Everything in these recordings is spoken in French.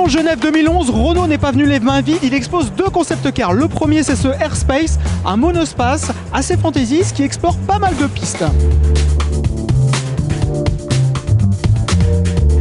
Salon Genève 2011, Renault n'est pas venu les mains vides, il expose deux concept cars. Le premier, c'est ce Airspace, un monospace assez fantaisiste qui explore pas mal de pistes.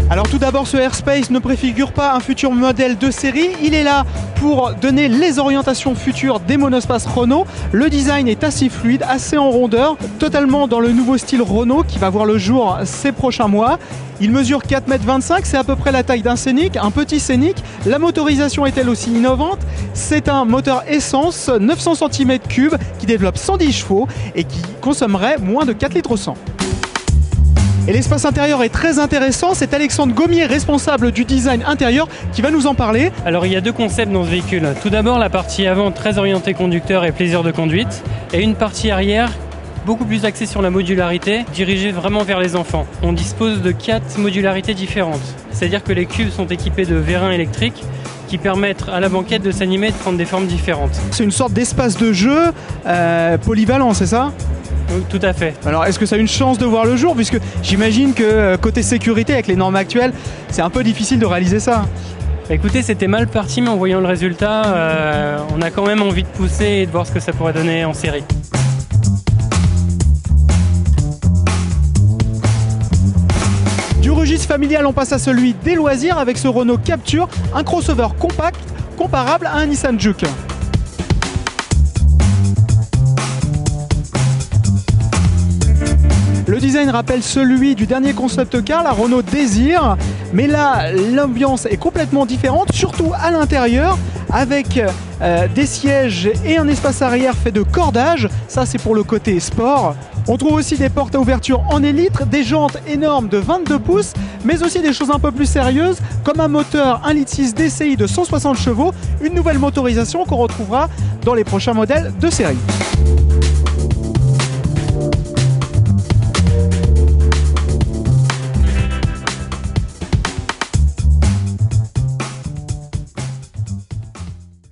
Alors tout d'abord, ce Airspace ne préfigure pas un futur modèle de série, il est là pour donner les orientations futures des monospaces Renault. Le design est assez fluide, assez en rondeur, totalement dans le nouveau style Renault qui va voir le jour ces prochains mois. Il mesure 4,25 m, c'est à peu près la taille d'un Scénic, un petit Scénic. La motorisation est elle aussi innovante. C'est un moteur essence 900 cm3 qui développe 110 chevaux et qui consommerait moins de 4 litres au 100. Et l'espace intérieur est très intéressant, c'est Alexandre Gommier, responsable du design intérieur, qui va nous en parler. Alors il y a deux concepts dans ce véhicule. Tout d'abord la partie avant très orientée conducteur et plaisir de conduite, et une partie arrière beaucoup plus axée sur la modularité, dirigée vraiment vers les enfants. On dispose de 4 modularités différentes, c'est-à-dire que les cubes sont équipés de vérins électriques qui permettent à la banquette de s'animer et de prendre des formes différentes. C'est une sorte d'espace de jeu polyvalent, c'est ça ? Tout à fait. Alors est-ce que ça a une chance de voir le jour, puisque j'imagine que côté sécurité avec les normes actuelles c'est un peu difficile de réaliser ça. Écoutez, c'était mal parti, mais en voyant le résultat on a quand même envie de pousser et de voir ce que ça pourrait donner en série. Du registre familial on passe à celui des loisirs avec ce Renault Captur, un crossover compact comparable à un Nissan Juke. Le design rappelle celui du dernier concept car, la Renault Désir, mais là l'ambiance est complètement différente, surtout à l'intérieur, avec des sièges et un espace arrière fait de cordage, ça c'est pour le côté sport. On trouve aussi des portes à ouverture en élytre, des jantes énormes de 22 pouces, mais aussi des choses un peu plus sérieuses, comme un moteur 1,6 litre DCI de 160 chevaux, une nouvelle motorisation qu'on retrouvera dans les prochains modèles de série.